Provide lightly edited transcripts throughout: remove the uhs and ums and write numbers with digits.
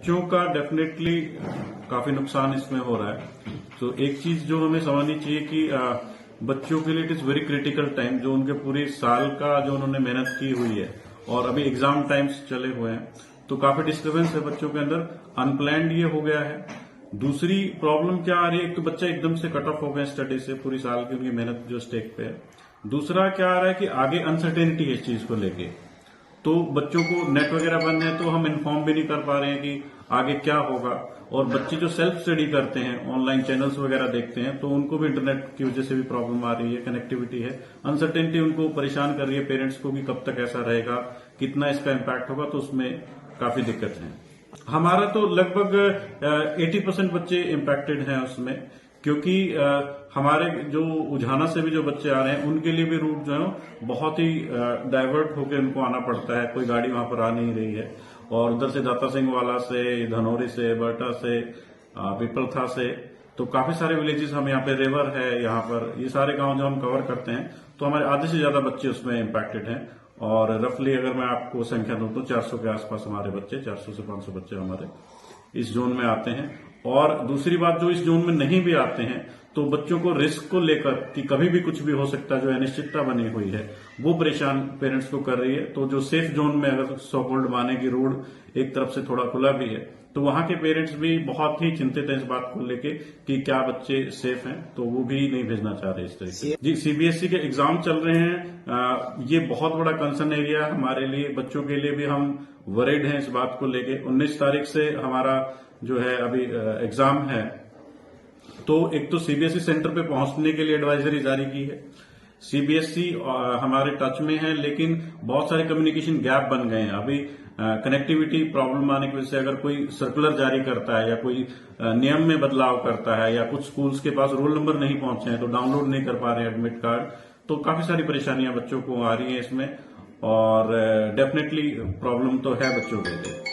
बच्चों का डेफिनेटली काफी नुकसान इसमें हो रहा है। तो एक चीज जो हमें समझनी चाहिए कि बच्चों के लिए it is very critical time, जो उनके पूरे साल का जो उन्होंने मेहनत की हुई है और अभी एग्जाम टाइम्स चले हुए हैं, तो काफी डिस्टर्बेंस है बच्चों के अंदर। अनप्लैंड ये हो गया है। दूसरी प्रॉब्लम क्या आ रही है, एक तो बच्चा एकदम से कट ऑफ हो गए स्टडी से, पूरी साल की उनकी मेहनत जो स्टेक पे है। दूसरा क्या आ रहा है कि आगे अनसर्टेनिटी है इस चीज को लेके, तो बच्चों को नेट वगैरह बंद है तो हम इन्फॉर्म भी नहीं कर पा रहे हैं कि आगे क्या होगा। और बच्चे जो सेल्फ स्टडी करते हैं, ऑनलाइन चैनल्स वगैरह देखते हैं, तो उनको भी इंटरनेट की वजह से भी प्रॉब्लम आ रही है, कनेक्टिविटी है, अनसर्टेनिटी उनको परेशान कर रही है, पेरेंट्स को भी कब तक ऐसा रहेगा, कितना इसका इम्पैक्ट होगा, तो उसमें काफी दिक्कत है। हमारा तो लगभग 80% बच्चे इम्पैक्टेड हैं उसमें, क्योंकि हमारे जो उझाना से भी जो बच्चे आ रहे हैं उनके लिए भी रूट जो है बहुत ही डाइवर्ट होकर उनको आना पड़ता है, कोई गाड़ी वहां पर आ नहीं रही है। और उधर से दाता सिंह वाला से, धनौरी से, बर्टा से, पिपलथा से, तो काफी सारे विलेजेस हम यहाँ पे, रिवर है यहाँ पर, ये सारे गांव जो हम कवर करते हैं, तो हमारे आधे से ज्यादा बच्चे उसमें इम्पैक्टेड हैं। और रफली अगर मैं आपको संख्या दूं तो 400 के आसपास हमारे बच्चे, 400 से 500 बच्चे हमारे इस जोन में आते हैं। और दूसरी बात, जो इस जोन में नहीं भी आते हैं, तो बच्चों को रिस्क को लेकर कि कभी भी कुछ भी हो सकता है, जो अनिश्चितता बनी हुई है, वो परेशान पेरेंट्स को कर रही है। तो जो सेफ जोन में, अगर सो कॉल्ड माने की रोड एक तरफ से थोड़ा खुला भी है, तो वहां के पेरेंट्स भी बहुत ही चिंतित हैं इस बात को लेके कि क्या बच्चे सेफ हैं, तो वो भी नहीं भेजना चाह रहे इस तरीके। जी, सीबीएसई के एग्जाम चल रहे हैं। ये बहुत बड़ा कंसर्न एरिया है हमारे लिए, बच्चों के लिए भी हम वरीड हैं इस बात को लेके। 19 तारीख से हमारा जो है अभी एग्जाम है, तो एक तो सीबीएसई सेंटर पे पहुंचने के लिए एडवाइजरी जारी की है। सीबीएसई हमारे टच में है, लेकिन बहुत सारे कम्युनिकेशन गैप बन गए हैं अभी। कनेक्टिविटी प्रॉब्लम आने की वजह से अगर कोई सर्कुलर जारी करता है या कोई नियम में बदलाव करता है, या कुछ स्कूल्स के पास रोल नंबर नहीं पहुंचे हैं तो डाउनलोड नहीं कर पा रहे हैं एडमिट कार्ड, तो काफी सारी परेशानियां बच्चों को आ रही हैं इसमें। और डेफिनेटली प्रॉब्लम तो है बच्चों के लिए।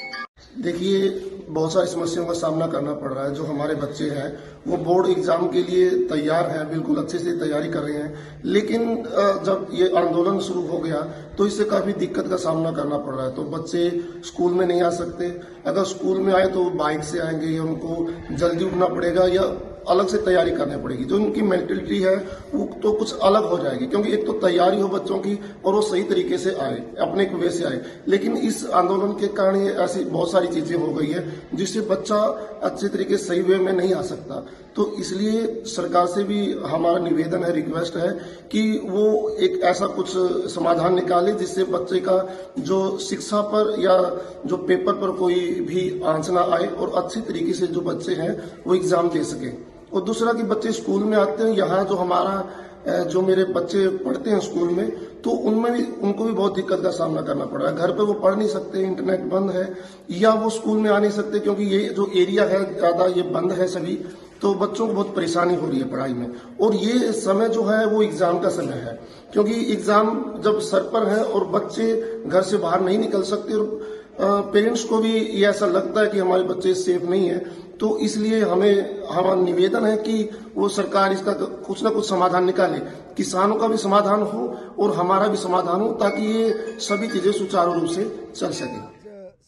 देखिए, बहुत सारी समस्याओं का सामना करना पड़ रहा है। जो हमारे बच्चे हैं वो बोर्ड एग्जाम के लिए तैयार हैं, बिल्कुल अच्छे से तैयारी कर रहे हैं, लेकिन जब ये आंदोलन शुरू हो गया तो इससे काफी दिक्कत का सामना करना पड़ रहा है। तो बच्चे स्कूल में नहीं आ सकते, अगर स्कूल में आए तो बाइक से आएंगे, या उनको जल्दी उठना पड़ेगा, या अलग से तैयारी करनी पड़ेगी। जो उनकी मेंटलिटी है वो तो कुछ अलग हो जाएगी, क्योंकि एक तो तैयारी हो बच्चों की और वो सही तरीके से आए, अपने एक वे से आए। लेकिन इस आंदोलन के कारण ये ऐसी बहुत सारी चीजें हो गई है जिससे बच्चा अच्छे तरीके से सही वे में नहीं आ सकता। तो इसलिए सरकार से भी हमारा निवेदन है, रिक्वेस्ट है कि वो एक ऐसा कुछ समाधान निकाले जिससे बच्चे का जो शिक्षा पर या जो पेपर पर कोई भी आंच ना आए, और अच्छे तरीके से जो बच्चे हैं वो एग्जाम दे सके। और दूसरा कि बच्चे स्कूल में आते हैं, यहाँ जो हमारा जो मेरे बच्चे पढ़ते हैं स्कूल में, तो उनमें भी उनको भी बहुत दिक्कत का सामना करना पड़ रहा है। घर पे वो पढ़ नहीं सकते, इंटरनेट बंद है, या वो स्कूल में आ नहीं सकते क्योंकि ये जो एरिया है ज्यादा ये बंद है सभी। तो बच्चों को बहुत परेशानी हो रही है पढ़ाई में। और ये समय जो है वो एग्जाम का समय है, क्योंकि एग्जाम जब सर पर है और बच्चे घर से बाहर नहीं निकल सकते, और पेरेंट्स को भी ये ऐसा लगता है कि हमारे बच्चे सेफ नहीं है। तो इसलिए हमारा निवेदन है कि वो सरकार इसका कुछ ना कुछ समाधान निकाले, किसानों का भी समाधान हो और हमारा भी समाधान हो, ताकि ये सभी चीजें सुचारू रूप से चल सके।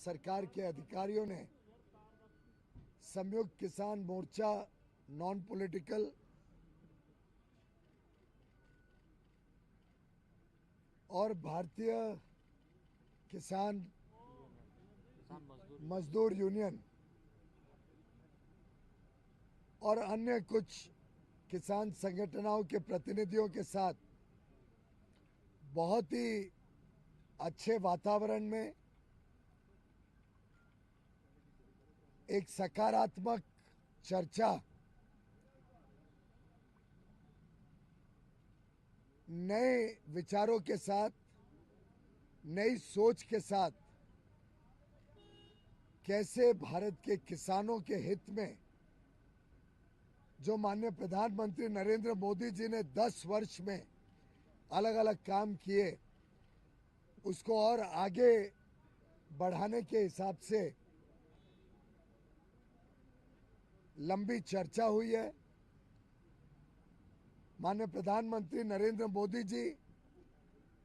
सरकार के अधिकारियों ने संयुक्त किसान मोर्चा, नॉन पॉलिटिकल और भारतीय किसान मजदूर यूनियन और अन्य कुछ किसान संगठनों के प्रतिनिधियों के साथ बहुत ही अच्छे वातावरण में एक सकारात्मक चर्चा, नए विचारों के साथ, नई सोच के साथ कैसे भारत के किसानों के हित में जो माननीय प्रधानमंत्री नरेंद्र मोदी जी ने 10 वर्ष में अलग अलग काम किए, उसको और आगे बढ़ाने के हिसाब से लंबी चर्चा हुई है। माननीय प्रधानमंत्री नरेंद्र मोदी जी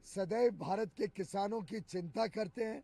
सदैव भारत के किसानों की चिंता करते हैं।